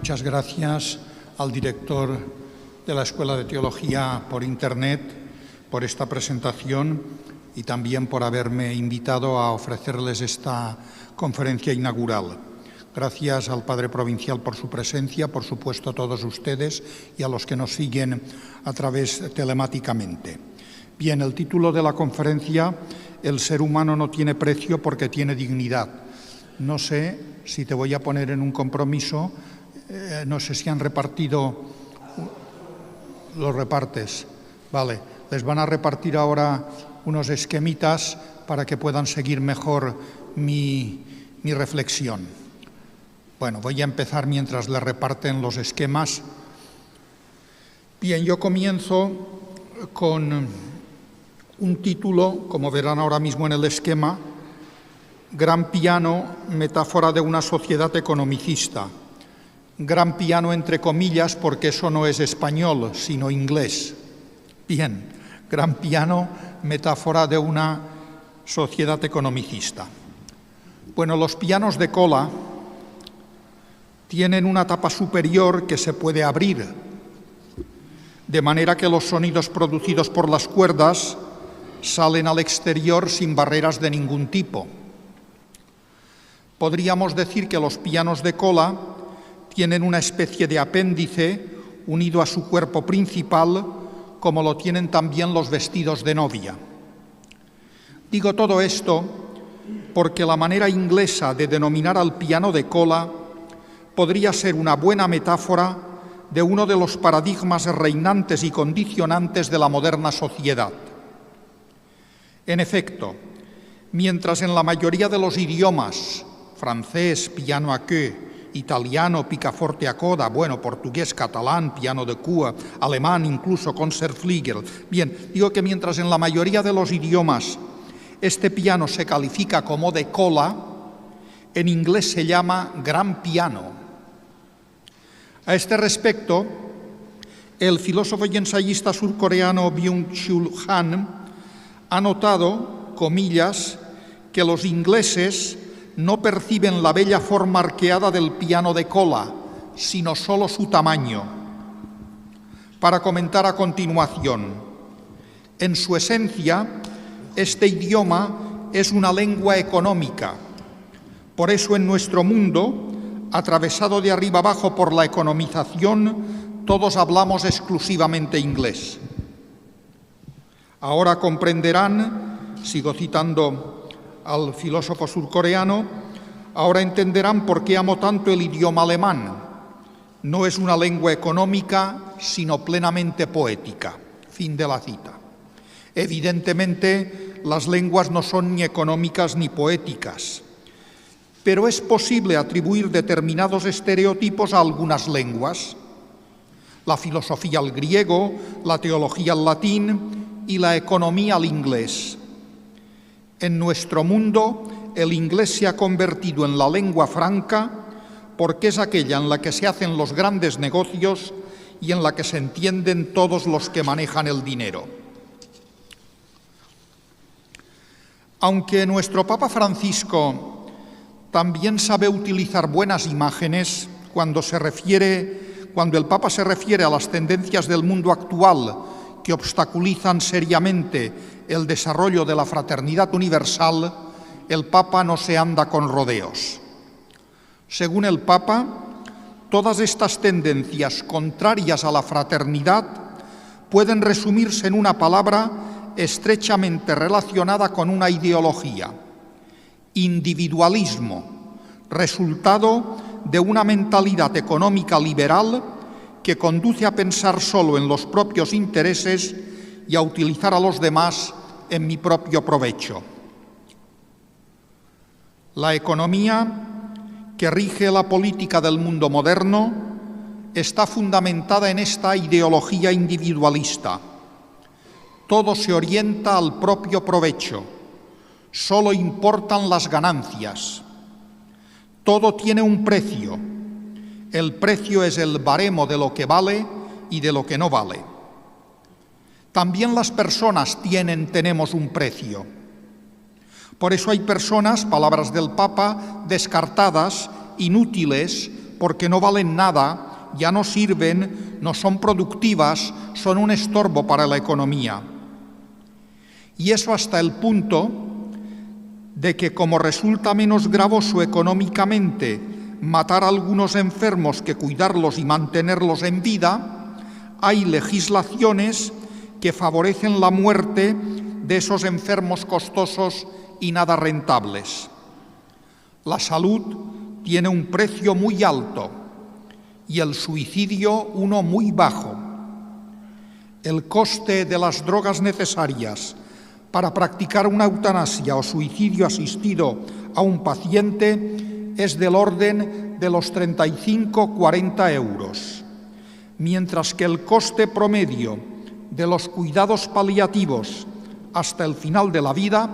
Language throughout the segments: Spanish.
Muchas gracias al director de la Escuela de Teología por Internet por esta presentación y también por haberme invitado a ofrecerles esta conferencia inaugural. Gracias al Padre Provincial por su presencia, por supuesto a todos ustedes y a los que nos siguen a través telemáticamente. Bien, el título de la conferencia, El ser humano no tiene precio porque tiene dignidad. No sé si te voy a poner en un compromiso, no sé si han repartido, los repartes, vale, les van a repartir ahora unos esquemitas para que puedan seguir mejor mi reflexión. Bueno, voy a empezar mientras les reparten los esquemas. Bien, yo comienzo con un título, como verán ahora mismo en el esquema, Gran piano, metáfora de una sociedad economicista. Gran piano entre comillas porque eso no es español, sino inglés. Bien, gran piano, metáfora de una sociedad economicista. Bueno, los pianos de cola tienen una tapa superior que se puede abrir, de manera que los sonidos producidos por las cuerdas salen al exterior sin barreras de ningún tipo. Podríamos decir que los pianos de cola tienen una especie de apéndice unido a su cuerpo principal, como lo tienen también los vestidos de novia. Digo todo esto porque la manera inglesa de denominar al piano de cola podría ser una buena metáfora de uno de los paradigmas reinantes y condicionantes de la moderna sociedad. En efecto, mientras en la mayoría de los idiomas, francés, piano a queue, italiano, picaforte a coda, bueno, portugués, catalán, piano de cua, alemán, incluso Concertflügel. Bien, digo que mientras en la mayoría de los idiomas este piano se califica como de cola, en inglés se llama gran piano. A este respecto, el filósofo y ensayista surcoreano Byung-Chul Han ha notado, comillas, que los ingleses no perciben la bella forma arqueada del piano de cola, sino solo su tamaño. Para comentar a continuación, en su esencia, este idioma es una lengua económica. Por eso en nuestro mundo, atravesado de arriba abajo por la economización, todos hablamos exclusivamente inglés. Ahora comprenderán, sigo citando al filósofo surcoreano, ahora entenderán por qué amo tanto el idioma alemán. No es una lengua económica, sino plenamente poética. Fin de la cita. Evidentemente, las lenguas no son ni económicas ni poéticas, pero es posible atribuir determinados estereotipos a algunas lenguas. La filosofía al griego, la teología al latín y la economía al inglés. En nuestro mundo, el inglés se ha convertido en la lengua franca porque es aquella en la que se hacen los grandes negocios y en la que se entienden todos los que manejan el dinero. Aunque nuestro Papa Francisco también sabe utilizar buenas imágenes cuando el Papa se refiere a las tendencias del mundo actual que obstaculizan seriamente el desarrollo de la fraternidad universal, el Papa no se anda con rodeos. Según el Papa, todas estas tendencias contrarias a la fraternidad pueden resumirse en una palabra estrechamente relacionada con una ideología: individualismo, resultado de una mentalidad económica liberal que conduce a pensar solo en los propios intereses y a utilizar a los demás en mi propio provecho. La economía que rige la política del mundo moderno está fundamentada en esta ideología individualista. Todo se orienta al propio provecho, solo importan las ganancias. Todo tiene un precio. El precio es el baremo de lo que vale y de lo que no vale. También las personas tenemos un precio. Por eso hay personas, palabras del Papa, descartadas, inútiles, porque no valen nada, ya no sirven, no son productivas, son un estorbo para la economía. Y eso hasta el punto de que, como resulta menos gravoso económicamente matar a algunos enfermos que cuidarlos y mantenerlos en vida, hay legislaciones que favorecen la muerte de esos enfermos costosos y nada rentables. La salud tiene un precio muy alto y el suicidio uno muy bajo. El coste de las drogas necesarias para practicar una eutanasia o suicidio asistido a un paciente es del orden de los 35-40 euros, mientras que el coste promedio de los cuidados paliativos hasta el final de la vida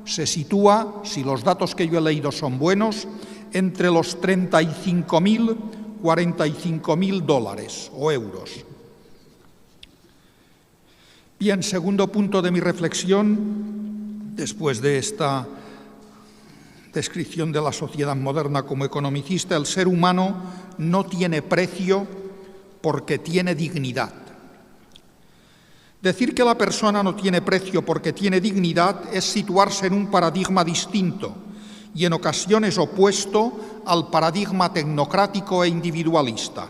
se sitúa, si los datos que yo he leído son buenos, entre los 35.000 y 45.000 dólares o euros. Bien, segundo punto de mi reflexión, después de esta descripción de la sociedad moderna como economicista, el ser humano no tiene precio porque tiene dignidad. Decir que la persona no tiene precio porque tiene dignidad es situarse en un paradigma distinto y en ocasiones opuesto al paradigma tecnocrático e individualista.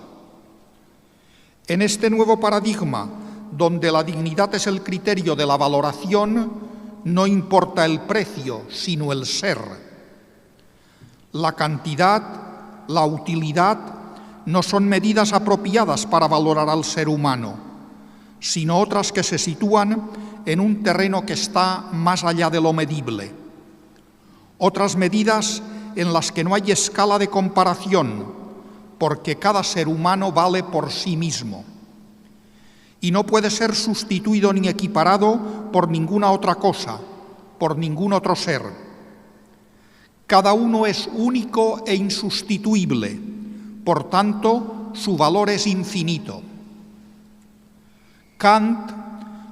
En este nuevo paradigma, donde la dignidad es el criterio de la valoración, no importa el precio, sino el ser. La cantidad, la utilidad, no son medidas apropiadas para valorar al ser humano, sino otras que se sitúan en un terreno que está más allá de lo medible. Otras medidas en las que no hay escala de comparación, porque cada ser humano vale por sí mismo y no puede ser sustituido ni equiparado por ninguna otra cosa, por ningún otro ser. Cada uno es único e insustituible, por tanto, su valor es infinito. Kant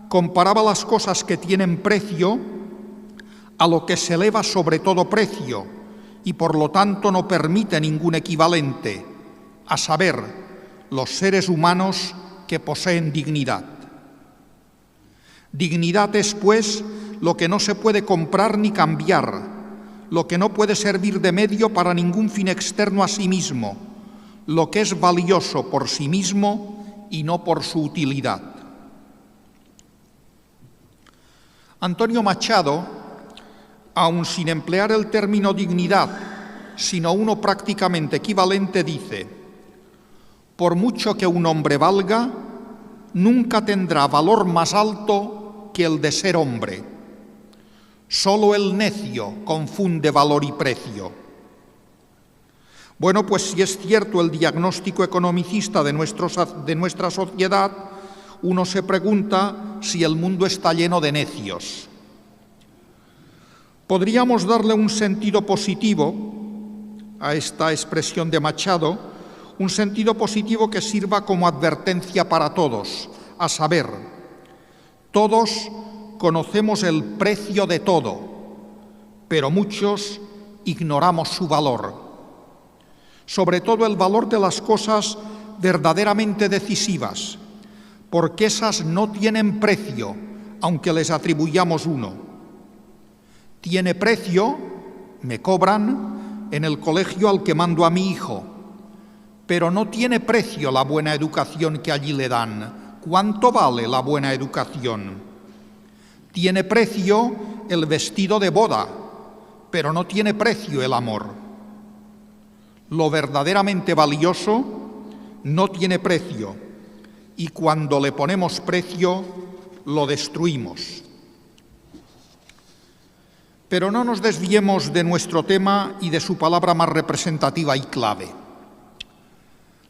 comparaba las cosas que tienen precio a lo que se eleva sobre todo precio y por lo tanto no permite ningún equivalente, a saber, los seres humanos que poseen dignidad. Dignidad es, pues, lo que no se puede comprar ni cambiar, lo que no puede servir de medio para ningún fin externo a sí mismo, lo que es valioso por sí mismo y no por su utilidad. Antonio Machado, aun sin emplear el término dignidad, sino uno prácticamente equivalente, dice: por mucho que un hombre valga, nunca tendrá valor más alto que el de ser hombre. Solo el necio confunde valor y precio. Bueno, pues si es cierto el diagnóstico economicista de nuestra sociedad, uno se pregunta si el mundo está lleno de necios. Podríamos darle un sentido positivo a esta expresión de Machado, un sentido positivo que sirva como advertencia para todos, a saber, todos conocemos el precio de todo, pero muchos ignoramos su valor, sobre todo el valor de las cosas verdaderamente decisivas, porque esas no tienen precio, aunque les atribuyamos uno. Tiene precio, me cobran, en el colegio al que mando a mi hijo, pero no tiene precio la buena educación que allí le dan. ¿Cuánto vale la buena educación? Tiene precio el vestido de boda, pero no tiene precio el amor. Lo verdaderamente valioso no tiene precio, y cuando le ponemos precio, lo destruimos. Pero no nos desviemos de nuestro tema y de su palabra más representativa y clave.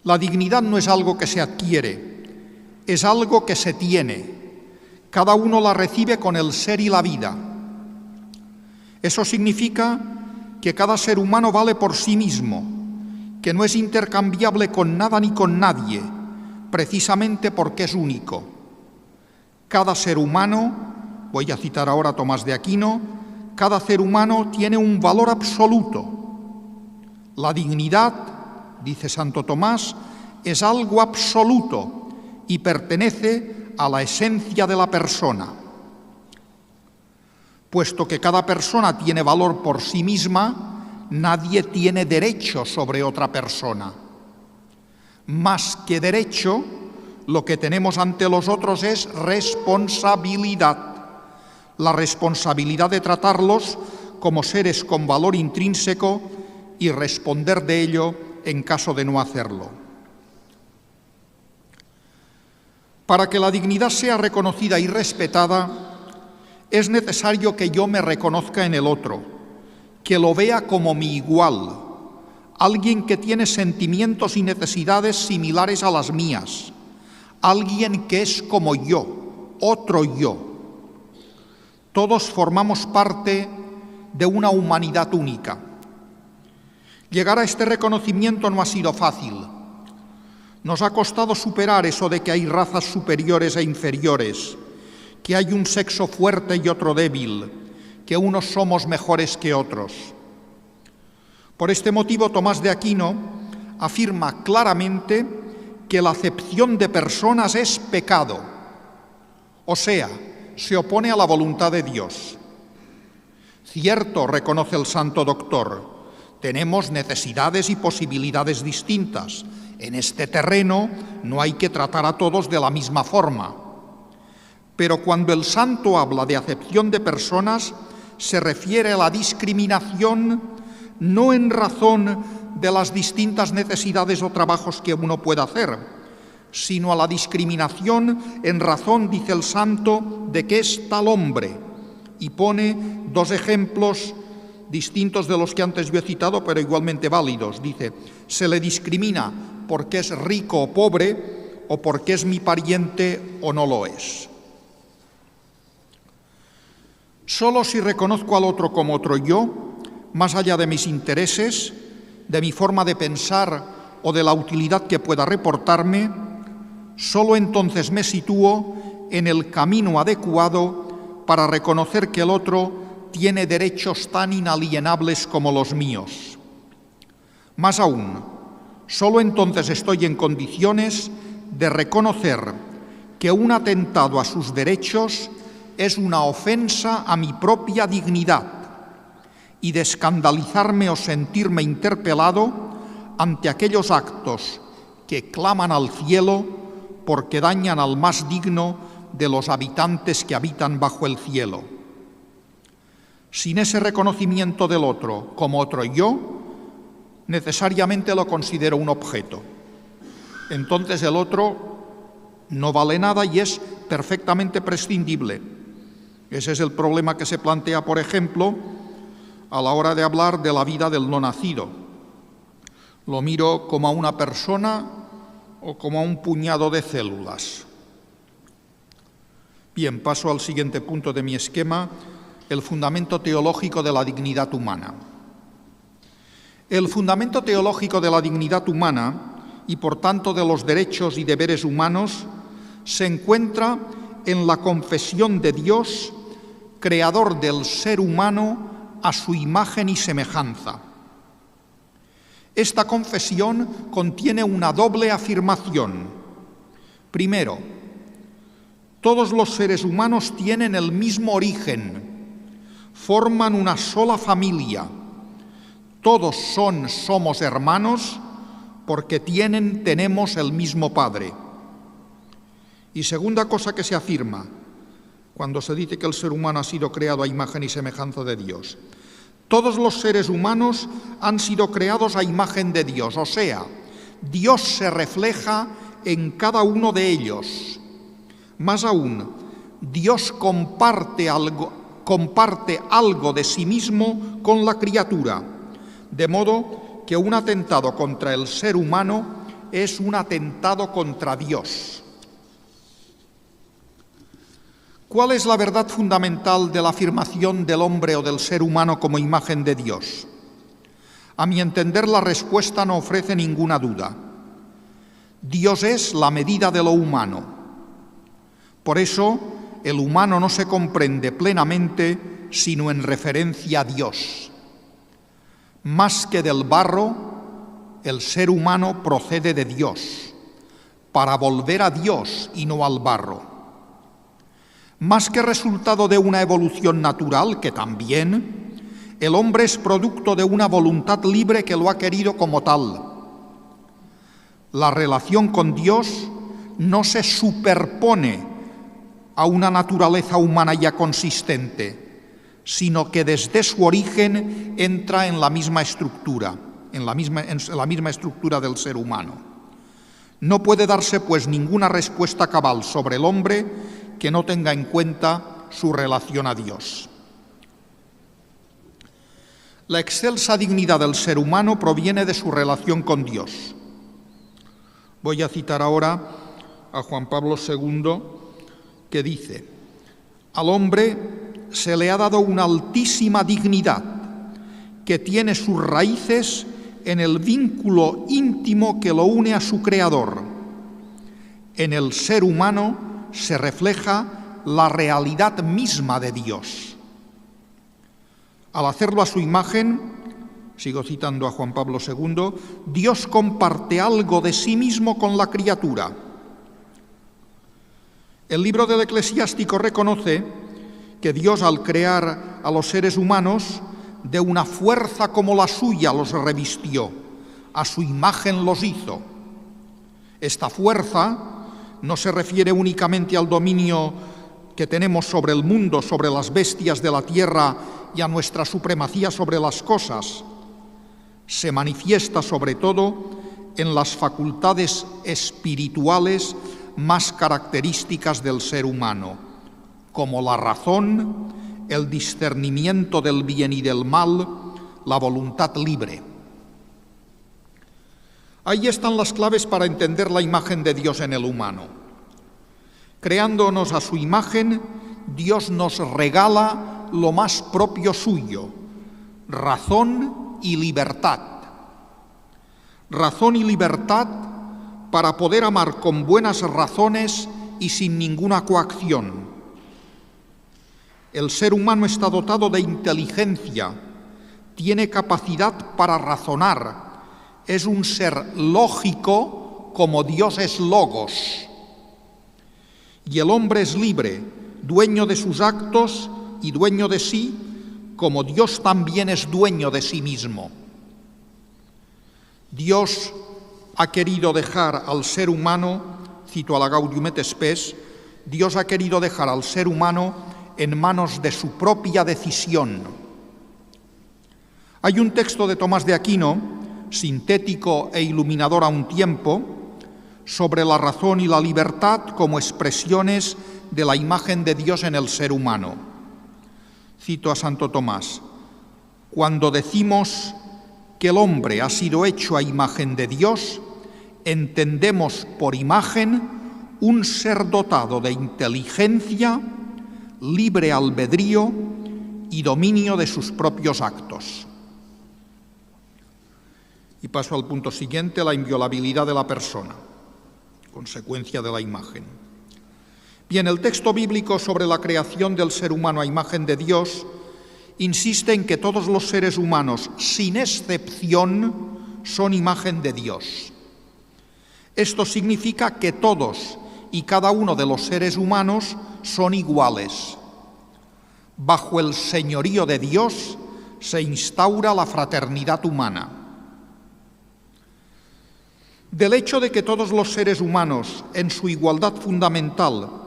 La dignidad no es algo que se adquiere, es algo que se tiene. Cada uno la recibe con el ser y la vida. Eso significa que cada ser humano vale por sí mismo, que no es intercambiable con nada ni con nadie, precisamente porque es único. Cada ser humano, voy a citar ahora a Tomás de Aquino, cada ser humano tiene un valor absoluto. La dignidad dice Santo Tomás, es algo absoluto y pertenece a la esencia de la persona. Puesto que cada persona tiene valor por sí misma, nadie tiene derecho sobre otra persona. Más que derecho, lo que tenemos ante los otros es responsabilidad. La responsabilidad de tratarlos como seres con valor intrínseco y responder de ello en caso de no hacerlo. Para que la dignidad sea reconocida y respetada, es necesario que yo me reconozca en el otro, que lo vea como mi igual, alguien que tiene sentimientos y necesidades similares a las mías, alguien que es como yo, otro yo. Todos formamos parte de una humanidad única. Llegar a este reconocimiento no ha sido fácil. Nos ha costado superar eso de que hay razas superiores e inferiores, que hay un sexo fuerte y otro débil, que unos somos mejores que otros. Por este motivo, Tomás de Aquino afirma claramente que la acepción de personas es pecado, o sea, se opone a la voluntad de Dios. Cierto, reconoce el santo doctor, tenemos necesidades y posibilidades distintas. En este terreno no hay que tratar a todos de la misma forma. Pero cuando el santo habla de acepción de personas, se refiere a la discriminación no en razón de las distintas necesidades o trabajos que uno pueda hacer, sino a la discriminación en razón, dice el santo, de que es tal hombre. Y pone dos ejemplos distintos de los que antes yo he citado, pero igualmente válidos. Dice, se le discrimina porque es rico o pobre, o porque es mi pariente o no lo es. Solo si reconozco al otro como otro yo, más allá de mis intereses, de mi forma de pensar o de la utilidad que pueda reportarme, solo entonces me sitúo en el camino adecuado para reconocer que el otro tiene derechos tan inalienables como los míos. Más aún, solo entonces estoy en condiciones de reconocer que un atentado a sus derechos es una ofensa a mi propia dignidad y de escandalizarme o sentirme interpelado ante aquellos actos que claman al cielo porque dañan al más digno de los habitantes que habitan bajo el cielo. Sin ese reconocimiento del otro como otro yo, necesariamente lo considero un objeto. Entonces el otro no vale nada y es perfectamente prescindible. Ese es el problema que se plantea, por ejemplo, a la hora de hablar de la vida del no nacido. Lo miro como a una persona o como a un puñado de células. Bien, paso al siguiente punto de mi esquema, el fundamento teológico de la dignidad humana. El fundamento teológico de la dignidad humana y, por tanto, de los derechos y deberes humanos se encuentra en la confesión de Dios, creador del ser humano a su imagen y semejanza. Esta confesión contiene una doble afirmación. Primero, todos los seres humanos tienen el mismo origen, forman una sola familia, todos somos hermanos porque tenemos el mismo Padre. Y segunda cosa que se afirma, cuando se dice que el ser humano ha sido creado a imagen y semejanza de Dios. Todos los seres humanos han sido creados a imagen de Dios, o sea, Dios se refleja en cada uno de ellos. Más aún, Dios comparte algo de sí mismo con la criatura, de modo que un atentado contra el ser humano es un atentado contra Dios. ¿Cuál es la verdad fundamental de la afirmación del hombre o del ser humano como imagen de Dios? A mi entender, la respuesta no ofrece ninguna duda. Dios es la medida de lo humano. Por eso, el humano no se comprende plenamente sino en referencia a Dios. Más que del barro, el ser humano procede de Dios, para volver a Dios y no al barro. Más que resultado de una evolución natural, que también, el hombre es producto de una voluntad libre que lo ha querido como tal. La relación con Dios no se superpone a una naturaleza humana ya consistente, sino que desde su origen entra en la misma estructura, en la misma estructura del ser humano. No puede darse, pues, ninguna respuesta cabal sobre el hombre que no tenga en cuenta su relación a Dios. La excelsa dignidad del ser humano proviene de su relación con Dios. Voy a citar ahora a Juan Pablo II, que dice: al hombre se le ha dado una altísima dignidad que tiene sus raíces en el vínculo íntimo que lo une a su Creador. En el ser humano se refleja la realidad misma de Dios. Al hacerlo a su imagen, sigo citando a Juan Pablo II, Dios comparte algo de sí mismo con la criatura. El libro del Eclesiástico reconoce que Dios, al crear a los seres humanos, de una fuerza como la suya los revistió, a su imagen los hizo. Esta fuerza no se refiere únicamente al dominio que tenemos sobre el mundo, sobre las bestias de la tierra y a nuestra supremacía sobre las cosas. Se manifiesta sobre todo en las facultades espirituales más características del ser humano, como la razón, el discernimiento del bien y del mal, la voluntad libre. Ahí están las claves para entender la imagen de Dios en el humano. Creándonos a su imagen, Dios nos regala lo más propio suyo: razón y libertad. Razón y libertad para poder amar con buenas razones y sin ninguna coacción. El ser humano está dotado de inteligencia, tiene capacidad para razonar, es un ser lógico como Dios es logos. Y el hombre es libre, dueño de sus actos y dueño de sí, como Dios también es dueño de sí mismo. Dios ha querido dejar al ser humano, cito a la Gaudium et Spes, Dios ha querido dejar al ser humano en manos de su propia decisión. Hay un texto de Tomás de Aquino, sintético e iluminador a un tiempo, sobre la razón y la libertad como expresiones de la imagen de Dios en el ser humano. Cito a Santo Tomás: cuando decimos que el hombre ha sido hecho a imagen de Dios, entendemos por imagen un ser dotado de inteligencia, libre albedrío y dominio de sus propios actos. Y paso al punto siguiente: la inviolabilidad de la persona, consecuencia de la imagen. Bien, el texto bíblico sobre la creación del ser humano a imagen de Dios insiste en que todos los seres humanos, sin excepción, son imagen de Dios. Esto significa que todos y cada uno de los seres humanos son iguales. Bajo el señorío de Dios se instaura la fraternidad humana. Del hecho de que todos los seres humanos, en su igualdad fundamental,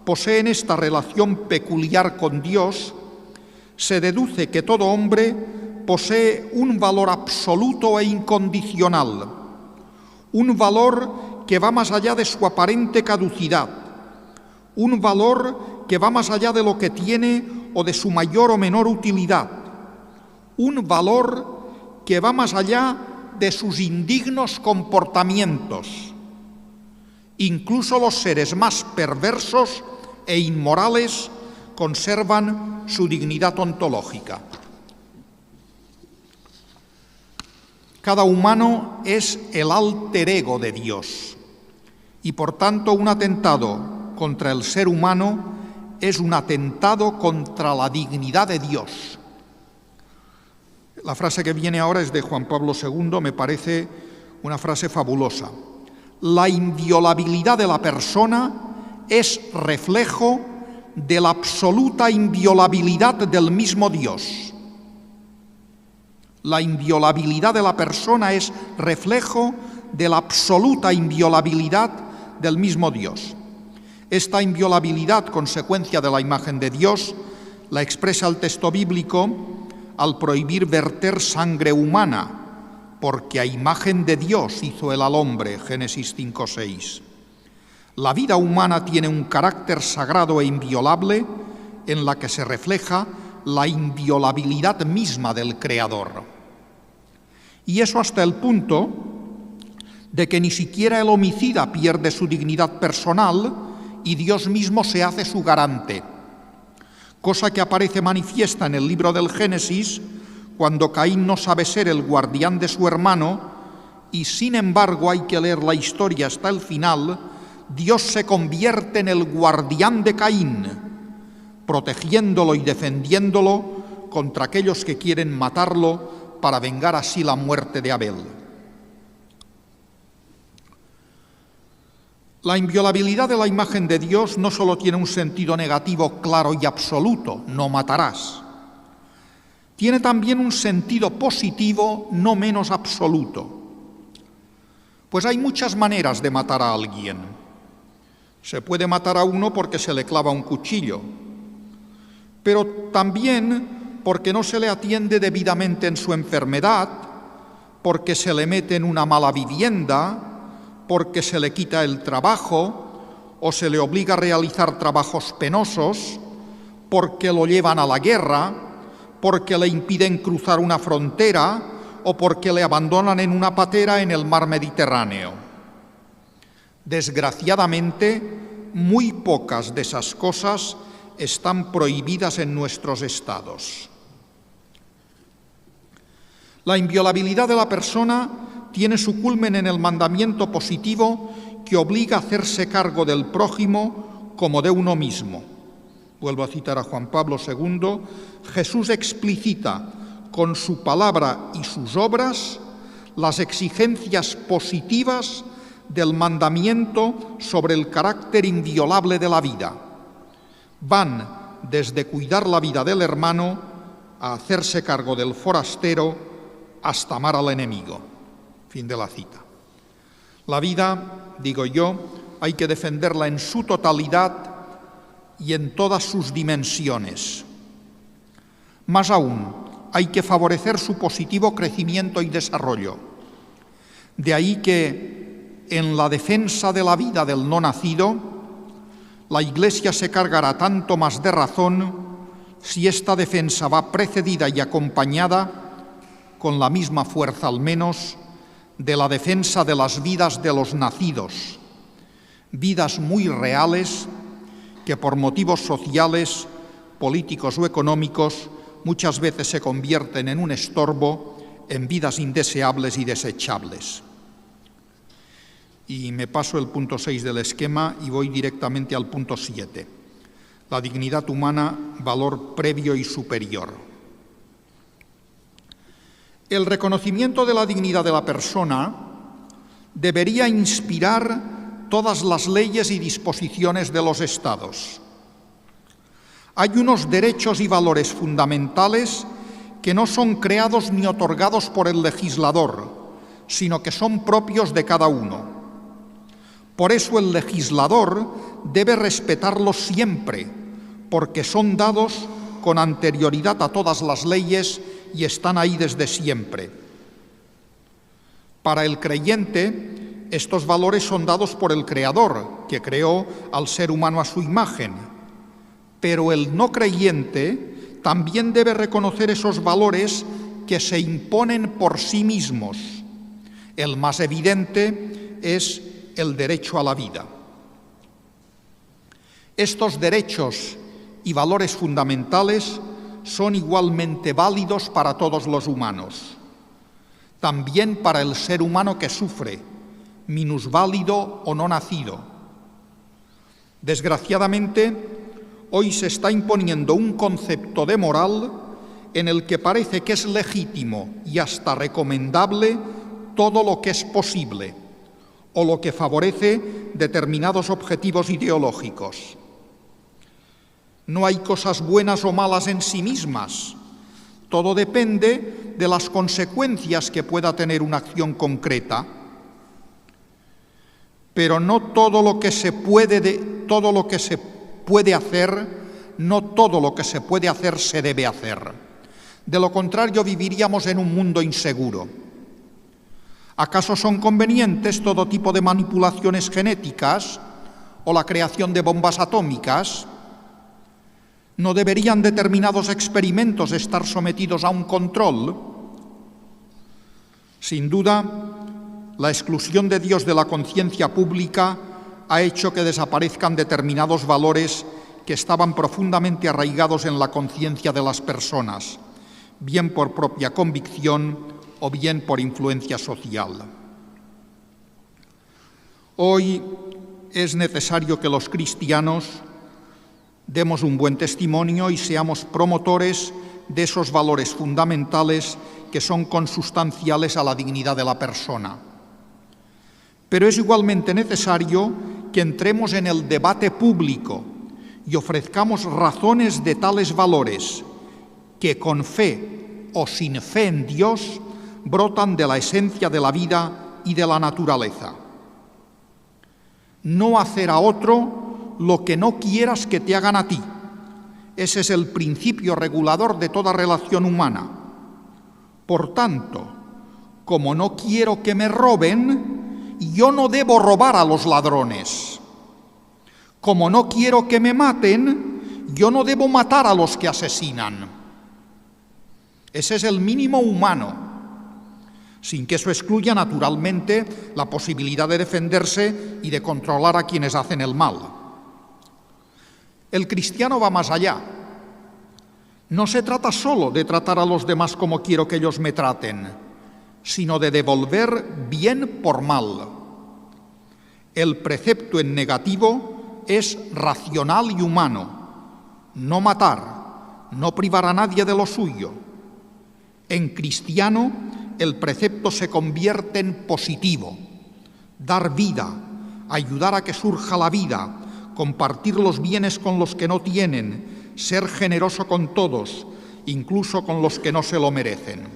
poseen esta relación peculiar con Dios, se deduce que todo hombre posee un valor absoluto e incondicional, un valor que va más allá de su aparente caducidad, un valor que va más allá de lo que tiene o de su mayor o menor utilidad, un valor que va más allá de sus indignos comportamientos. Incluso los seres más perversos e inmorales conservan su dignidad ontológica. Cada humano es el alter ego de Dios y, por tanto, un atentado contra el ser humano es un atentado contra la dignidad de Dios. La frase que viene ahora es de Juan Pablo II, me parece una frase fabulosa. La inviolabilidad de la persona es reflejo de la absoluta inviolabilidad del mismo Dios. La inviolabilidad de la persona es reflejo de la absoluta inviolabilidad del mismo Dios. Esta inviolabilidad, consecuencia de la imagen de Dios, la expresa el texto bíblico al prohibir verter sangre humana, porque a imagen de Dios hizo él al hombre, Génesis 5:6. La vida humana tiene un carácter sagrado e inviolable en la que se refleja la inviolabilidad misma del Creador. Y eso hasta el punto de que ni siquiera el homicida pierde su dignidad personal y Dios mismo se hace su garante, cosa que aparece manifiesta en el libro del Génesis cuando Caín no sabe ser el guardián de su hermano y sin embargo hay que leer la historia hasta el final. Dios se convierte en el guardián de Caín, protegiéndolo y defendiéndolo contra aquellos que quieren matarlo para vengar así la muerte de Abel. La inviolabilidad de la imagen de Dios no solo tiene un sentido negativo claro y absoluto, no matarás. Tiene también un sentido positivo no menos absoluto. Pues hay muchas maneras de matar a alguien. Se puede matar a uno porque se le clava un cuchillo, pero también porque no se le atiende debidamente en su enfermedad, porque se le mete en una mala vivienda, porque se le quita el trabajo o se le obliga a realizar trabajos penosos, porque lo llevan a la guerra, porque le impiden cruzar una frontera o porque le abandonan en una patera en el mar Mediterráneo. Desgraciadamente, muy pocas de esas cosas están prohibidas en nuestros estados. La inviolabilidad de la persona tiene su culmen en el mandamiento positivo que obliga a hacerse cargo del prójimo como de uno mismo. Vuelvo a citar a Juan Pablo II. Jesús explicita con su palabra y sus obras las exigencias positivas del mandamiento sobre el carácter inviolable de la vida. Van desde cuidar la vida del hermano a hacerse cargo del forastero hasta amar al enemigo. Fin de la cita. La vida, digo yo, hay que defenderla en su totalidad y en todas sus dimensiones. Más aún, hay que favorecer su positivo crecimiento y desarrollo. De ahí que, en la defensa de la vida del no nacido, la Iglesia se cargará tanto más de razón si esta defensa va precedida y acompañada, con la misma fuerza al menos, de la defensa de las vidas de los nacidos, vidas muy reales que por motivos sociales, políticos o económicos muchas veces se convierten en un estorbo, en vidas indeseables y desechables. Y me paso el punto 6 del esquema y voy directamente al punto 7. La dignidad humana, valor previo y superior. El reconocimiento de la dignidad de la persona debería inspirar todas las leyes y disposiciones de los Estados. Hay unos derechos y valores fundamentales que no son creados ni otorgados por el legislador, sino que son propios de cada uno. Por eso el legislador debe respetarlos siempre, porque son dados con anterioridad a todas las leyes y están ahí desde siempre. Para el creyente, estos valores son dados por el Creador, que creó al ser humano a su imagen. Pero el no creyente también debe reconocer esos valores que se imponen por sí mismos. El más evidente es el derecho a la vida. Estos derechos y valores fundamentales son igualmente válidos para todos los humanos, también para el ser humano que sufre, minusválido o no nacido. Desgraciadamente, hoy se está imponiendo un concepto de moral en el que parece que es legítimo y hasta recomendable todo lo que es posible o lo que favorece determinados objetivos ideológicos. No hay cosas buenas o malas en sí mismas. Todo depende de las consecuencias que pueda tener una acción concreta. Pero no todo lo que se puede hacer, no todo lo que se puede hacer se debe hacer. De lo contrario, viviríamos en un mundo inseguro. ¿Acaso son convenientes todo tipo de manipulaciones genéticas o la creación de bombas atómicas? ¿No deberían determinados experimentos estar sometidos a un control? Sin duda, la exclusión de Dios de la conciencia pública ha hecho que desaparezcan determinados valores que estaban profundamente arraigados en la conciencia de las personas, bien por propia convicción o bien por influencia social. Hoy es necesario que los cristianos demos un buen testimonio y seamos promotores de esos valores fundamentales que son consustanciales a la dignidad de la persona. Pero es igualmente necesario que entremos en el debate público y ofrezcamos razones de tales valores que con fe o sin fe en Dios brotan de la esencia de la vida y de la naturaleza. No hacer a otro lo que no quieras que te hagan a ti. Ese es el principio regulador de toda relación humana. Por tanto, como no quiero que me roben, yo no debo robar a los ladrones. Como no quiero que me maten, yo no debo matar a los que asesinan. Ese es el mínimo humano, sin que eso excluya naturalmente la posibilidad de defenderse y de controlar a quienes hacen el mal. El cristiano va más allá. No se trata solo de tratar a los demás como quiero que ellos me traten, sino de devolver bien por mal. El precepto en negativo es racional y humano: no matar, no privar a nadie de lo suyo. En cristiano, el precepto se convierte en positivo: dar vida, ayudar a que surja la vida, compartir los bienes con los que no tienen, ser generoso con todos, incluso con los que no se lo merecen.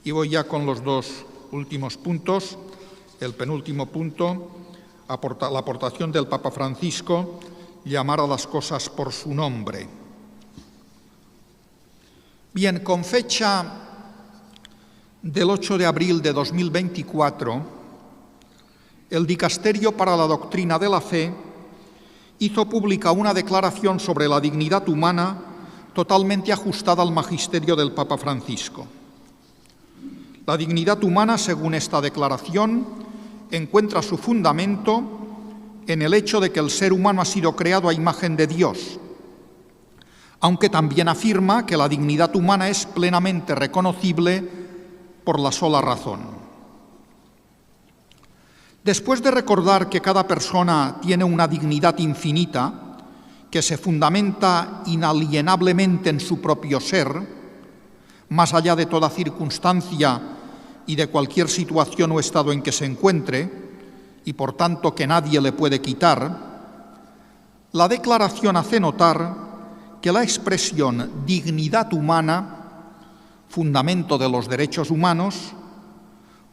Y voy ya con los dos últimos puntos. El penúltimo punto, la aportación del Papa Francisco: llamar a las cosas por su nombre. Bien, con fecha del 8 de abril de 2024, el Dicasterio para la Doctrina de la Fe hizo pública una declaración sobre la dignidad humana totalmente ajustada al magisterio del Papa Francisco. La dignidad humana, según esta declaración, encuentra su fundamento en el hecho de que el ser humano ha sido creado a imagen de Dios, aunque también afirma que la dignidad humana es plenamente reconocible por la sola razón. Después de recordar que cada persona tiene una dignidad infinita, que se fundamenta inalienablemente en su propio ser, más allá de toda circunstancia y de cualquier situación o estado en que se encuentre, y por tanto que nadie le puede quitar, la declaración hace notar que la expresión dignidad humana, fundamento de los derechos humanos,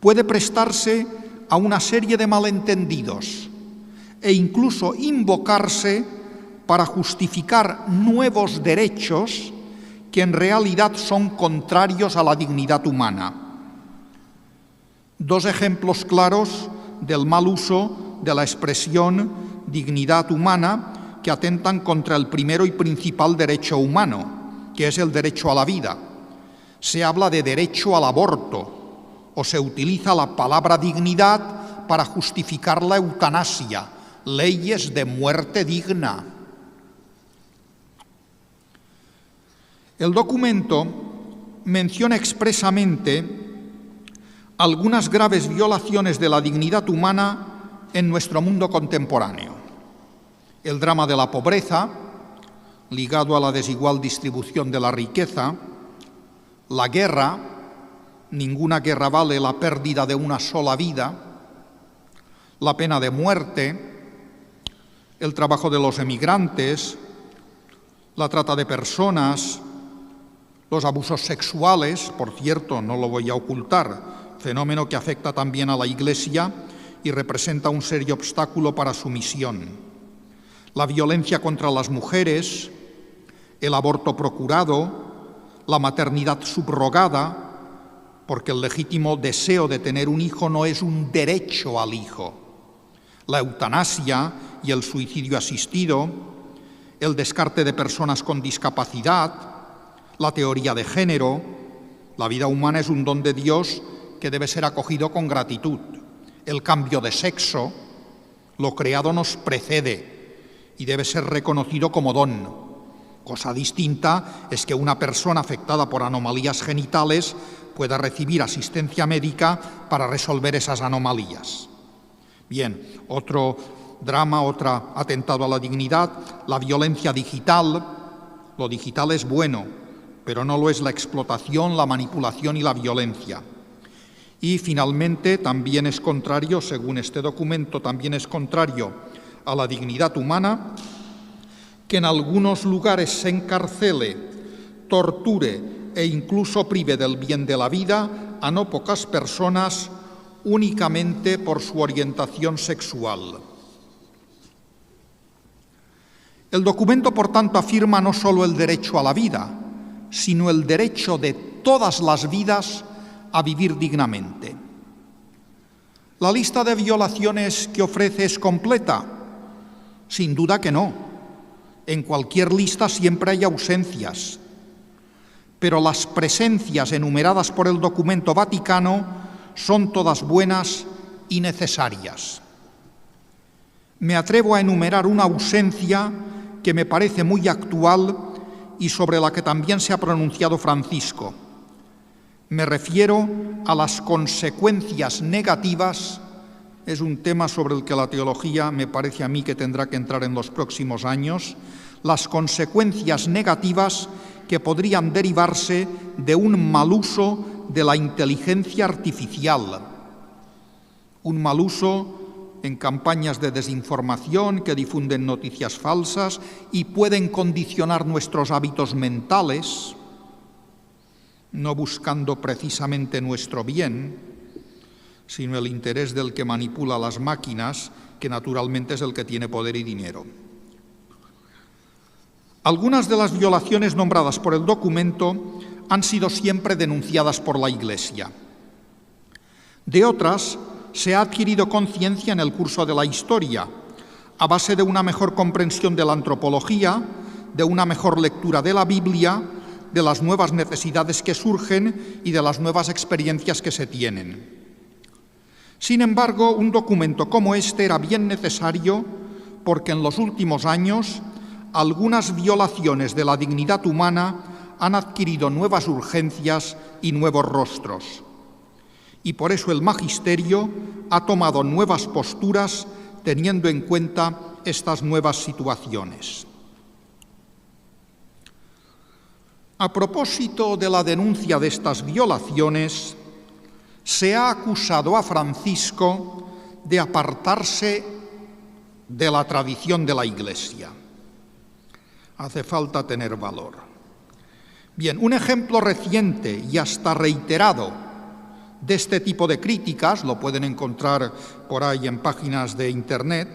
puede prestarse a una serie de malentendidos e incluso invocarse para justificar nuevos derechos que en realidad son contrarios a la dignidad humana. Dos ejemplos claros del mal uso de la expresión dignidad humana que atentan contra el primero y principal derecho humano, que es el derecho a la vida. Se habla de derecho al aborto o se utiliza la palabra dignidad para justificar la eutanasia, leyes de muerte digna. El documento menciona expresamente algunas graves violaciones de la dignidad humana en nuestro mundo contemporáneo. El drama de la pobreza, ligado a la desigual distribución de la riqueza, la guerra, ninguna guerra vale la pérdida de una sola vida, la pena de muerte, el trabajo de los emigrantes, la trata de personas, los abusos sexuales, por cierto, no lo voy a ocultar, fenómeno que afecta también a la Iglesia y representa un serio obstáculo para su misión. La violencia contra las mujeres, el aborto procurado, la maternidad subrogada, porque el legítimo deseo de tener un hijo no es un derecho al hijo. La eutanasia y el suicidio asistido, el descarte de personas con discapacidad, la teoría de género. La vida humana es un don de Dios que debe ser acogido con gratitud. El cambio de sexo, lo creado nos precede y debe ser reconocido como don. Cosa distinta es que una persona afectada por anomalías genitales pueda recibir asistencia médica para resolver esas anomalías. Bien, otro drama, otro atentado a la dignidad, la violencia digital. Lo digital es bueno, pero no lo es la explotación, la manipulación y la violencia. Y finalmente también es contrario, según este documento, también es contrario a la dignidad humana que en algunos lugares se encarcele, torture e incluso prive del bien de la vida a no pocas personas únicamente por su orientación sexual. El documento, por tanto, afirma no solo el derecho a la vida, sino el derecho de todas las vidas a vivir dignamente. ¿La lista de violaciones que ofrece es completa? Sin duda que no. En cualquier lista siempre hay ausencias. Pero las presencias enumeradas por el documento vaticano son todas buenas y necesarias. Me atrevo a enumerar una ausencia que me parece muy actual y sobre la que también se ha pronunciado Francisco. Me refiero a las consecuencias negativas. Es un tema sobre el que la teología me parece a mí que tendrá que entrar en los próximos años, las consecuencias negativas que podrían derivarse de un mal uso de la inteligencia artificial, un mal uso en campañas de desinformación que difunden noticias falsas y pueden condicionar nuestros hábitos mentales, no buscando precisamente nuestro bien, sino el interés del que manipula las máquinas, que naturalmente es el que tiene poder y dinero. Algunas de las violaciones nombradas por el documento han sido siempre denunciadas por la Iglesia. De otras, se ha adquirido conciencia en el curso de la historia, a base de una mejor comprensión de la antropología, de una mejor lectura de la Biblia, de las nuevas necesidades que surgen y de las nuevas experiencias que se tienen. Sin embargo, un documento como este era bien necesario porque en los últimos años algunas violaciones de la dignidad humana han adquirido nuevas urgencias y nuevos rostros. Y por eso el Magisterio ha tomado nuevas posturas teniendo en cuenta estas nuevas situaciones. A propósito de la denuncia de estas violaciones, se ha acusado a Francisco de apartarse de la tradición de la Iglesia. Hace falta tener valor. Bien, un ejemplo reciente y hasta reiterado de este tipo de críticas, lo pueden encontrar por ahí en páginas de Internet,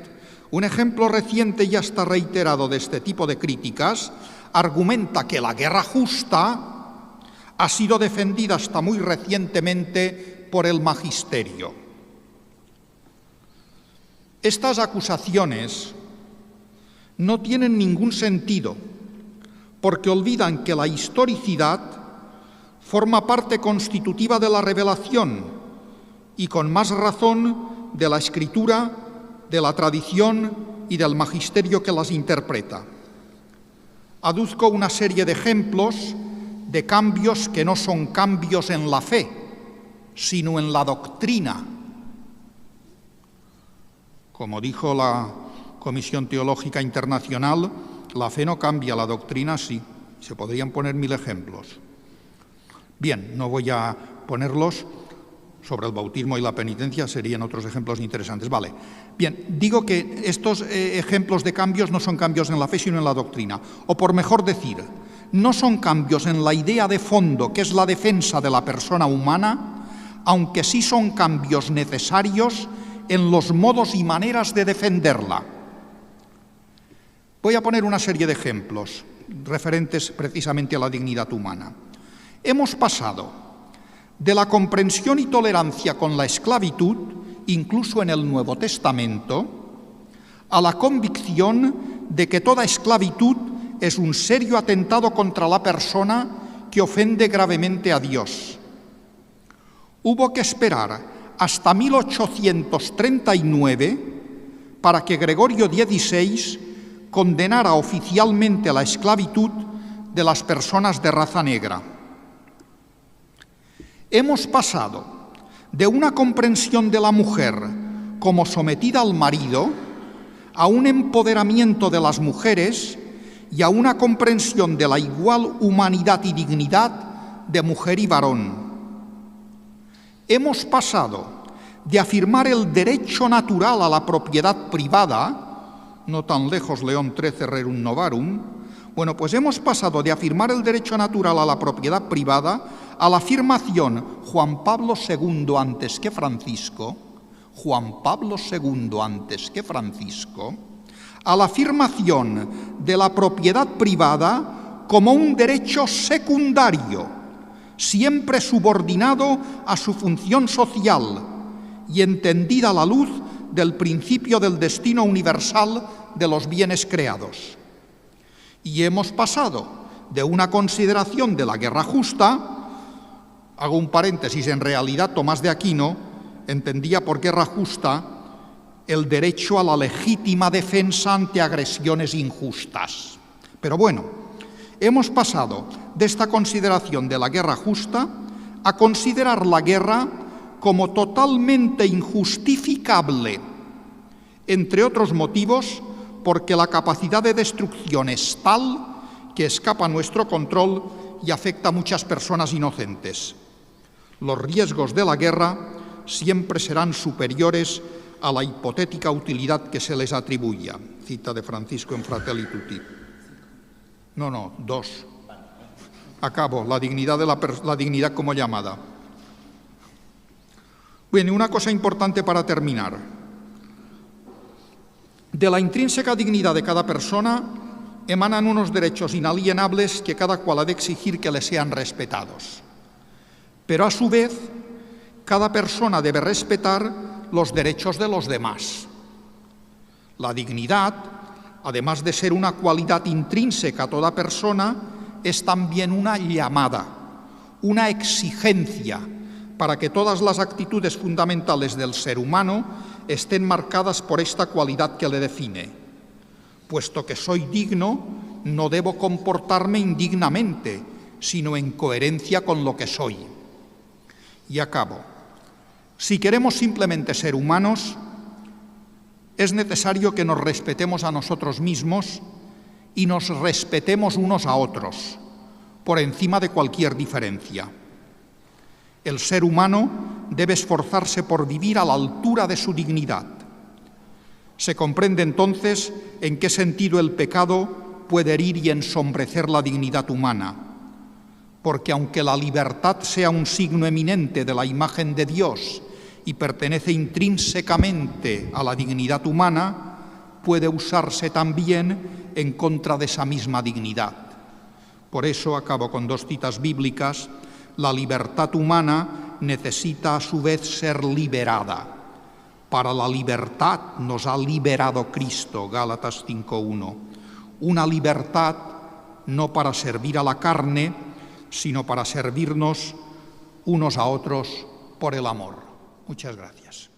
un ejemplo reciente y hasta reiterado de este tipo de críticas argumenta que la guerra justa ha sido defendida hasta muy recientemente por el Magisterio. Estas acusaciones no tienen ningún sentido porque olvidan que la historicidad forma parte constitutiva de la revelación y con más razón de la Escritura, de la tradición y del magisterio que las interpreta. Aduzco una serie de ejemplos de cambios que no son cambios en la fe, sino en la doctrina. Como dijo la Comisión Teológica Internacional, la fe no cambia, la doctrina sí. Se podrían poner 1000 ejemplos. Bien, no voy a ponerlos sobre el bautismo y la penitencia serían otros ejemplos interesantes. Vale. Bien, digo que estos ejemplos de cambios no son cambios en la fe, sino en la doctrina. O por mejor decir, no son cambios en la idea de fondo, que es la defensa de la persona humana, aunque sí son cambios necesarios en los modos y maneras de defenderla. Voy a poner una serie de ejemplos referentes precisamente a la dignidad humana. Hemos pasado de la comprensión y tolerancia con la esclavitud, incluso en el Nuevo Testamento, a la convicción de que toda esclavitud es un serio atentado contra la persona que ofende gravemente a Dios. Hubo que esperar hasta 1839 para que Gregorio XVI condenara oficialmente la esclavitud de las personas de raza negra. Hemos pasado de una comprensión de la mujer como sometida al marido a un empoderamiento de las mujeres y a una comprensión de la igual humanidad y dignidad de mujer y varón. Hemos pasado de afirmar el derecho natural a la propiedad privada, no tan lejos León XIII Rerum Novarum, bueno, pues hemos pasado de afirmar el derecho natural a la propiedad privada a la afirmación Juan Pablo II antes que Francisco, a la afirmación de la propiedad privada como un derecho secundario, siempre subordinado a su función social y entendida a la luz del principio del destino universal de los bienes creados. Y hemos pasado de una consideración de la guerra justa, hago un paréntesis, en realidad Tomás de Aquino entendía por guerra justa el derecho a la legítima defensa ante agresiones injustas. Pero bueno, hemos pasado de esta consideración de la guerra justa a considerar la guerra como totalmente injustificable, entre otros motivos, porque la capacidad de destrucción es tal que escapa a nuestro control y afecta a muchas personas inocentes. Los riesgos de la guerra siempre serán superiores a la hipotética utilidad que se les atribuya. Cita de Francisco en Fratelli Tutti. No, 2. Acabo, la dignidad como llamada. Bueno, y una cosa importante para terminar. De la intrínseca dignidad de cada persona emanan unos derechos inalienables que cada cual ha de exigir que le sean respetados. Pero a su vez, cada persona debe respetar los derechos de los demás. La dignidad, además de ser una cualidad intrínseca a toda persona, es también una llamada, una exigencia para que todas las actitudes fundamentales del ser humano estén marcadas por esta cualidad que le define. Puesto que soy digno, no debo comportarme indignamente, sino en coherencia con lo que soy. Y acabo. Si queremos simplemente ser humanos, es necesario que nos respetemos a nosotros mismos y nos respetemos unos a otros, por encima de cualquier diferencia. El ser humano debe esforzarse por vivir a la altura de su dignidad. Se comprende entonces en qué sentido el pecado puede herir y ensombrecer la dignidad humana, porque aunque la libertad sea un signo eminente de la imagen de Dios y pertenece intrínsecamente a la dignidad humana, puede usarse también en contra de esa misma dignidad. Por eso acabo con 2 citas bíblicas. La libertad humana necesita a su vez ser liberada. Para la libertad nos ha liberado Cristo, Gálatas 5:1. Una libertad no para servir a la carne, sino para servirnos unos a otros por el amor. Muchas gracias.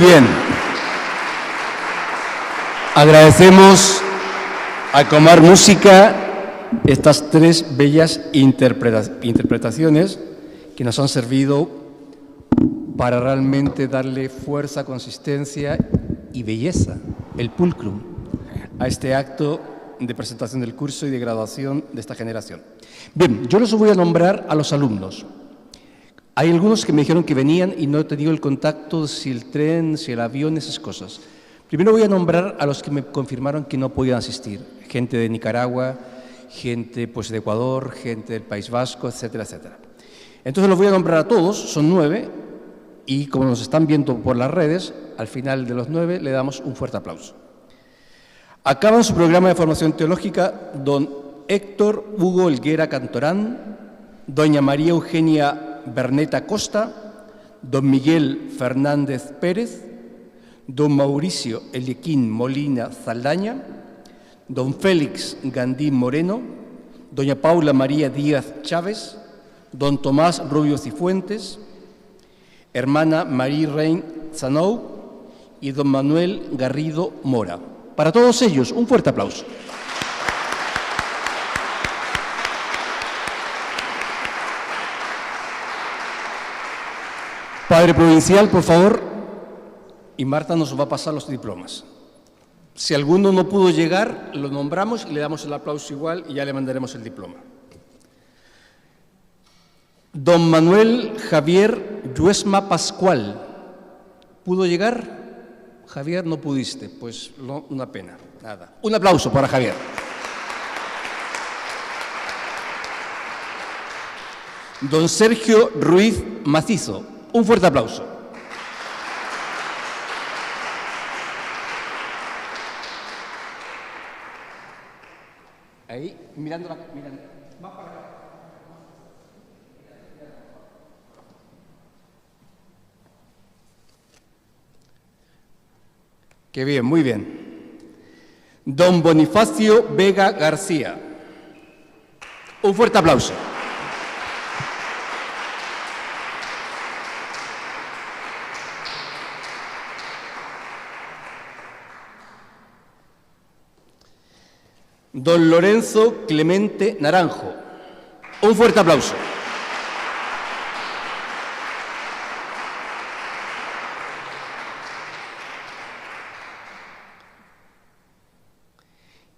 bien. Agradecemos a Comar Música estas tres bellas interpretaciones que nos han servido para realmente darle fuerza, consistencia y belleza, el pulcrum, a este acto de presentación del curso y de graduación de esta generación. Bien, yo los voy a nombrar a los alumnos. Hay algunos que me dijeron que venían y no he tenido el contacto, si el tren, si el avión, esas cosas. Primero voy a nombrar a los que me confirmaron que no podían asistir. Gente de Nicaragua, gente pues, de Ecuador, gente del País Vasco, etcétera, etcétera. Entonces los voy a nombrar a todos, son 9, y como nos están viendo por las redes, al final de los 9 le damos un fuerte aplauso. Acaban su programa de formación teológica don Héctor Hugo Helguera Cantorán, doña María Eugenia Berneta Costa, don Miguel Fernández Pérez, don Mauricio Eliquín Molina Saldaña, don Félix Gandín Moreno, doña Paula María Díaz Chávez, don Tomás Rubio Cifuentes, hermana Marie Rein Zanou y don Manuel Garrido Mora. Para todos ellos, un fuerte aplauso. Padre Provincial, por favor, y Marta nos va a pasar los diplomas. Si alguno no pudo llegar, lo nombramos y le damos el aplauso igual y ya le mandaremos el diploma. Don Manuel Javier Yuesma Pascual, ¿pudo llegar? Javier, no pudiste, pues no, una pena, nada. Un aplauso para Javier. Don Sergio Ruiz Macizo, un fuerte aplauso. Ahí, mirando la... Va para acá. Qué bien, muy bien. Don Bonifacio Vega García. Un fuerte aplauso. Don Lorenzo Clemente Naranjo. Un fuerte aplauso.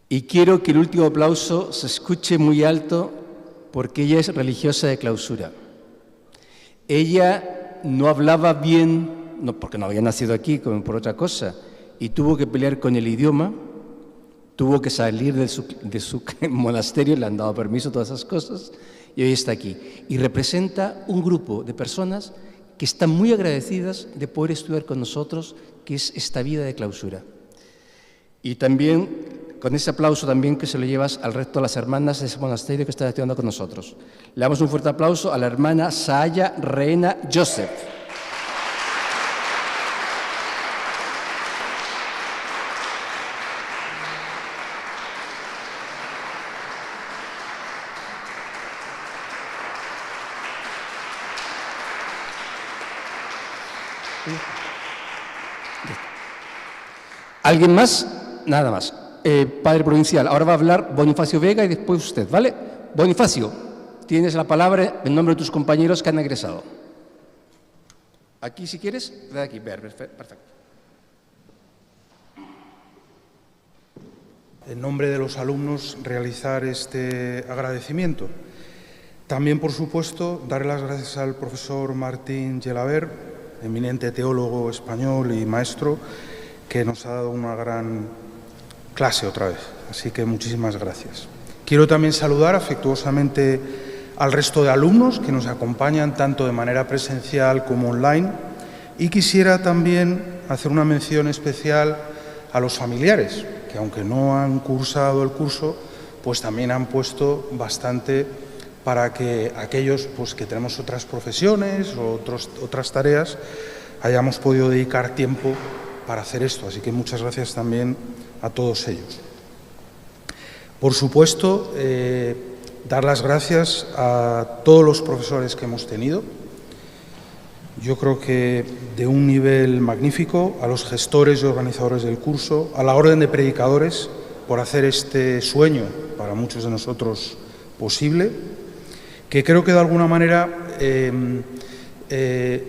Y quiero que el último aplauso se escuche muy alto porque ella es religiosa de clausura. Ella no hablaba bien, no porque no había nacido aquí, como por otra cosa, y tuvo que pelear con el idioma, tuvo que salir de su monasterio, le han dado permiso, todas esas cosas, y hoy está aquí. Y representa un grupo de personas que están muy agradecidas de poder estudiar con nosotros, que es esta vida de clausura. Y también, con ese aplauso también que se lo llevas al resto de las hermanas de ese monasterio que está estudiando con nosotros. Le damos un fuerte aplauso a la hermana Saya Reina Joseph. ¿Alguien más? Nada más. Padre Provincial, ahora va a hablar Bonifacio Vega y después usted, ¿vale? Bonifacio, tienes la palabra en nombre de tus compañeros que han egresado. Aquí, si quieres, de aquí, perfecto. En nombre de los alumnos, realizar este agradecimiento. También, por supuesto, darle las gracias al profesor Martín Gelabert, eminente teólogo español y maestro, que nos ha dado una gran clase otra vez. Así que muchísimas gracias. Quiero también saludar afectuosamente al resto de alumnos que nos acompañan tanto de manera presencial como online, y quisiera también hacer una mención especial a los familiares, que aunque no han cursado el curso, pues también han puesto bastante para que aquellos pues, que tenemos otras profesiones o otras tareas hayamos podido dedicar tiempo para hacer esto. Así que muchas gracias también a todos ellos. Por supuesto, dar las gracias a todos los profesores que hemos tenido. yo creo que de un nivel magnífico, a los gestores y organizadores del curso, a la orden de predicadores, por hacer este sueño, para muchos de nosotros, posible, que creo que de alguna manera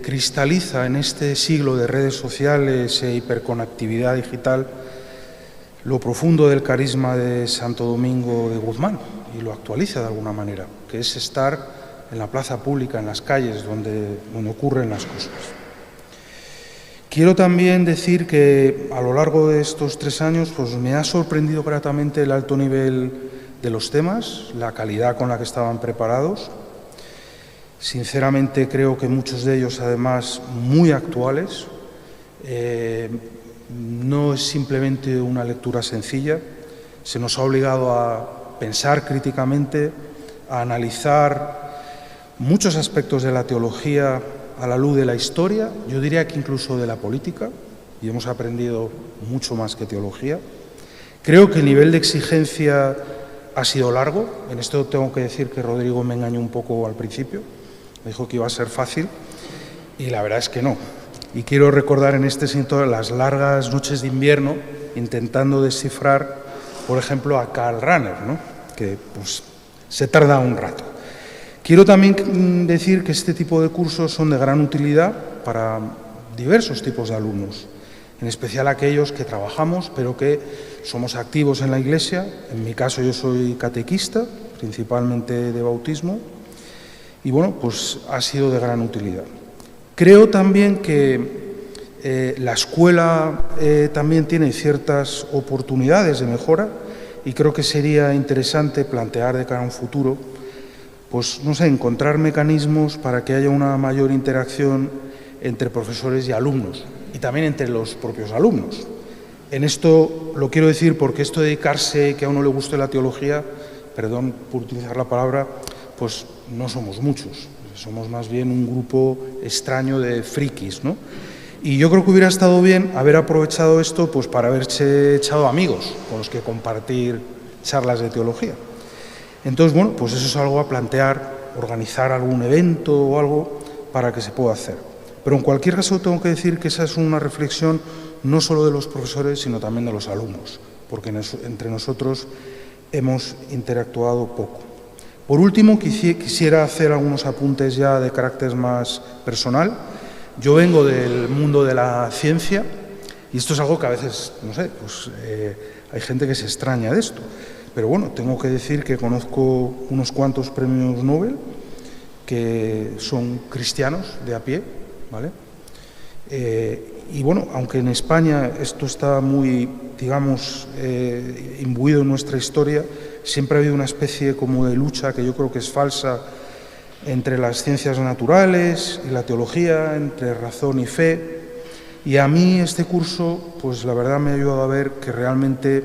cristaliza en este siglo de redes sociales e hiperconectividad digital lo profundo del carisma de Santo Domingo de Guzmán y lo actualiza de alguna manera, que es estar en la plaza pública, en las calles, donde ocurren las cosas. Quiero también decir que a lo largo de estos 3 años pues me ha sorprendido gratamente el alto nivel de los temas, la calidad con la que estaban preparados. Sinceramente creo que muchos de ellos además muy actuales. No es simplemente una lectura sencilla, se nos ha obligado a pensar críticamente, a analizar muchos aspectos de la teología a la luz de la historia, yo diría que incluso de la política, y hemos aprendido mucho más que teología. Creo que el nivel de exigencia ha sido largo. En esto tengo que decir que Rodrigo me engañó un poco al principio, me dijo que iba a ser fácil y la verdad es que no. Y quiero recordar en este sentido las largas noches de invierno intentando descifrar, por ejemplo, a Karl Rahner, ¿no? Que pues, se tarda un rato. Quiero también decir que este tipo de cursos son de gran utilidad para diversos tipos de alumnos, en especial aquellos que trabajamos, pero que somos activos en la Iglesia. En mi caso yo soy catequista, principalmente de bautismo, y bueno, pues ha sido de gran utilidad. Creo también que la escuela también tiene ciertas oportunidades de mejora y creo que sería interesante plantear de cara a un futuro, pues no sé, encontrar mecanismos para que haya una mayor interacción entre profesores y alumnos y también entre los propios alumnos. En esto lo quiero decir porque esto de dedicarse, que a uno le guste la teología, perdón por utilizar la palabra, pues no somos muchos, somos más bien un grupo extraño de frikis, ¿no? Y yo creo que hubiera estado bien haber aprovechado esto pues para haberse echado amigos con los que compartir charlas de teología. Entonces, bueno, pues eso es algo a plantear, organizar algún evento o algo para que se pueda hacer. Pero en cualquier caso tengo que decir que esa es una reflexión no solo de los profesores, sino también de los alumnos, porque entre nosotros hemos interactuado poco. Por último, quisiera hacer algunos apuntes ya de carácter más personal. Yo vengo del mundo de la ciencia y esto es algo que a veces, no sé, pues hay gente que se extraña de esto. Pero bueno, tengo que decir que conozco unos cuantos premios Nobel que son cristianos de a pie, ¿vale? Y bueno, aunque en España esto está muy, digamos, imbuido en nuestra historia, siempre ha habido una especie como de lucha que yo creo que es falsa entre las ciencias naturales y la teología, entre razón y fe. Y a mí este curso, pues la verdad me ha ayudado a ver que realmente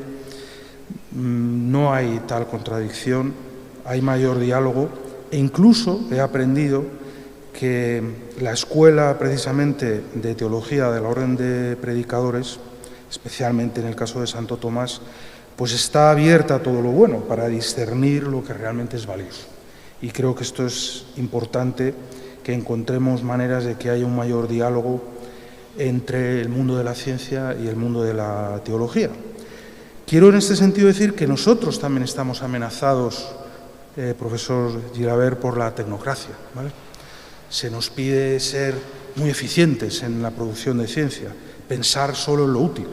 no hay tal contradicción, hay mayor diálogo e incluso he aprendido que la escuela precisamente de teología de la Orden de Predicadores, especialmente en el caso de Santo Tomás, pues está abierta a todo lo bueno para discernir lo que realmente es valioso. Y creo que esto es importante, que encontremos maneras de que haya un mayor diálogo entre el mundo de la ciencia y el mundo de la teología. Quiero en este sentido decir que nosotros también estamos amenazados, profesor Gilabert, por la tecnocracia, ¿vale? Se nos pide ser muy eficientes en la producción de ciencia, pensar solo en lo útil.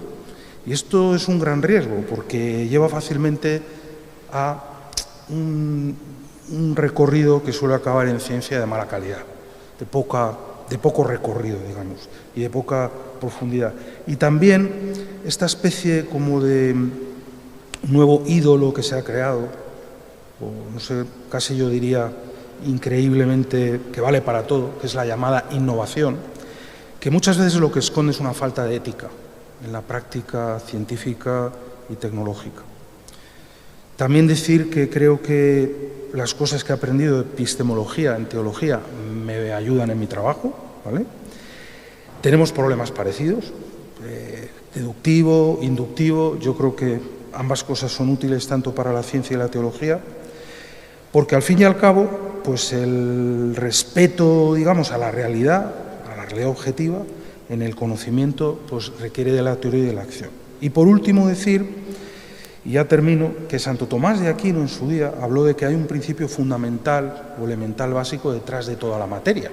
Y esto es un gran riesgo porque lleva fácilmente a un recorrido que suele acabar en ciencia de mala calidad, de poco recorrido, digamos, y de poca profundidad. Y también esta especie como de nuevo ídolo que se ha creado, o no sé, casi yo diría increíblemente que vale para todo, que es la llamada innovación, que muchas veces lo que esconde es una falta de ética en la práctica científica y tecnológica. También decir que creo que las cosas que he aprendido de epistemología en teología me ayudan en mi trabajo, ¿vale? Tenemos problemas parecidos, deductivo, inductivo. Yo creo que ambas cosas son útiles tanto para la ciencia y la teología, porque al fin y al cabo, pues el respeto, digamos, a la realidad realidad objetiva, en el conocimiento, pues requiere de la teoría y de la acción. Y por último decir, y ya termino, que Santo Tomás de Aquino en su día habló de que hay un principio fundamental o elemental básico detrás de toda la materia.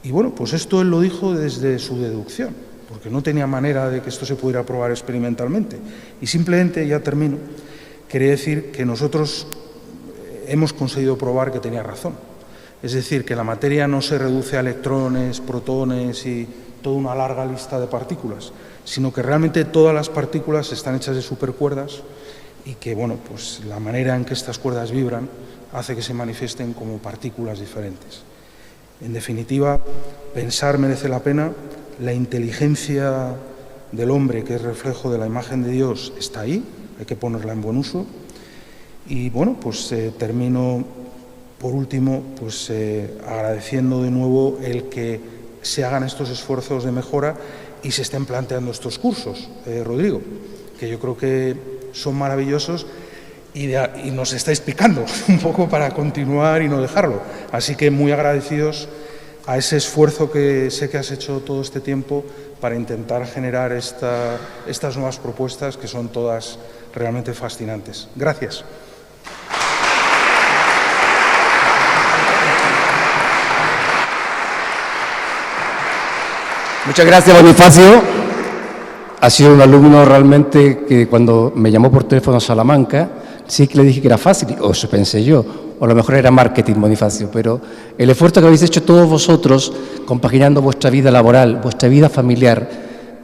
Y bueno, pues esto él lo dijo desde su deducción, porque no tenía manera de que esto se pudiera probar experimentalmente. Y simplemente, ya termino, quería decir que nosotros hemos conseguido probar que tenía razón. Es decir, que la materia no se reduce a electrones, protones y toda una larga lista de partículas, sino que realmente todas las partículas están hechas de supercuerdas y que, bueno, pues la manera en que estas cuerdas vibran hace que se manifiesten como partículas diferentes. En definitiva, pensar merece la pena, la inteligencia del hombre, que es reflejo de la imagen de Dios, está ahí, hay que ponerla en buen uso. Y bueno, pues termino por último, pues agradeciendo de nuevo el que se hagan estos esfuerzos de mejora y se estén planteando estos cursos, Rodrigo, que yo creo que son maravillosos y nos estáis picando un poco para continuar y no dejarlo. Así que muy agradecidos a ese esfuerzo que sé que has hecho todo este tiempo para intentar generar estas nuevas propuestas que son todas realmente fascinantes. Gracias. Muchas gracias, Bonifacio. Ha sido un alumno realmente que cuando me llamó por teléfono a Salamanca, sí que le dije que era fácil, o eso pensé yo, o a lo mejor era marketing, Bonifacio, pero el esfuerzo que habéis hecho todos vosotros, compaginando vuestra vida laboral, vuestra vida familiar,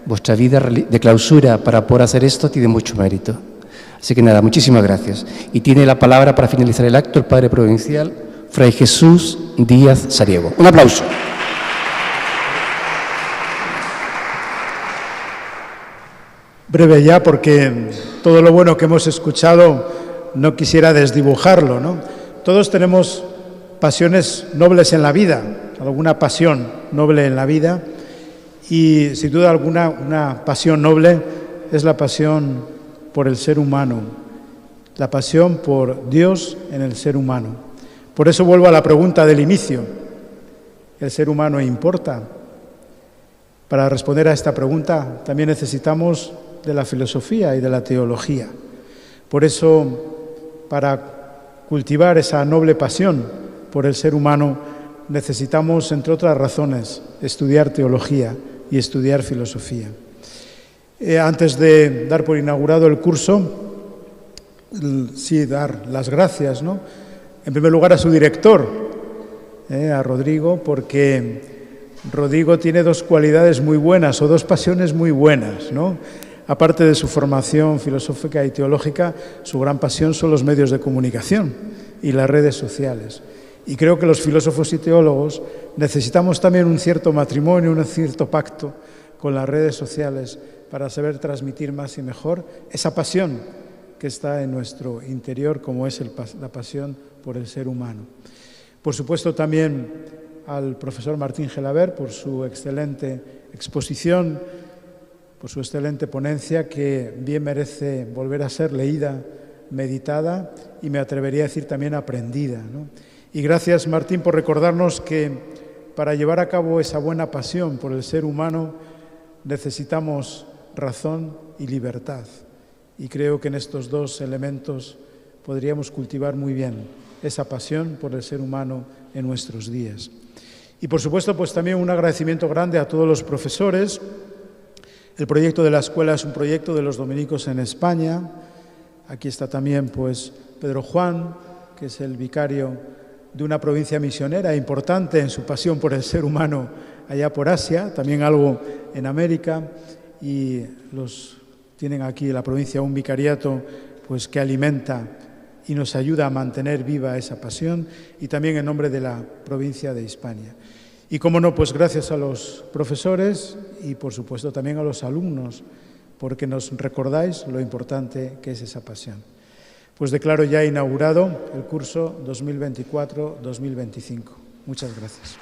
vuestra vida de clausura para poder hacer esto, tiene mucho mérito. Así que nada, muchísimas gracias. Y tiene la palabra para finalizar el acto el Padre Provincial, Fray Jesús Díaz Sariego. Un aplauso. Breve ya, porque todo lo bueno que hemos escuchado no quisiera desdibujarlo, ¿no? Todos tenemos pasiones nobles en la vida, alguna pasión noble en la vida, y sin duda alguna una pasión noble es la pasión por el ser humano, la pasión por Dios en el ser humano. Por eso vuelvo a la pregunta del inicio: ¿el ser humano importa? Para responder a esta pregunta también necesitamos de la filosofía y de la teología. Por eso, para cultivar esa noble pasión por el ser humano, necesitamos, entre otras razones, estudiar teología y estudiar filosofía. Antes de dar por inaugurado el curso, sí, dar las gracias, ¿no? En primer lugar a su director, a Rodrigo, porque Rodrigo tiene dos cualidades muy buenas o dos pasiones muy buenas, ¿no? Aparte de su formación filosófica y teológica, su gran pasión son los medios de comunicación y las redes sociales. Y creo que los filósofos y teólogos necesitamos también un cierto matrimonio, un cierto pacto con las redes sociales para saber transmitir más y mejor esa pasión que está en nuestro interior, como es la pasión por el ser humano. Por supuesto, también al profesor Martín Gelabert por su excelente exposición, por su excelente ponencia, que bien merece volver a ser leída, meditada y me atrevería a decir también aprendida, ¿no? Y gracias, Martín, por recordarnos que para llevar a cabo esa buena pasión por el ser humano necesitamos razón y libertad. Y creo que en estos dos elementos podríamos cultivar muy bien esa pasión por el ser humano en nuestros días. Y por supuesto, pues también un agradecimiento grande a todos los profesores. El proyecto de la escuela es un proyecto de los dominicos en España. Aquí está también pues Pedro Juan, que es el vicario de una provincia misionera importante en su pasión por el ser humano allá por Asia, también algo en América, y tienen aquí en la provincia un vicariato pues que alimenta y nos ayuda a mantener viva esa pasión, y también en nombre de la provincia de Hispania. Y cómo no, pues gracias a los profesores y por supuesto también a los alumnos, porque nos recordáis lo importante que es esa pasión. Pues declaro ya inaugurado el curso 2024-2025. Muchas gracias.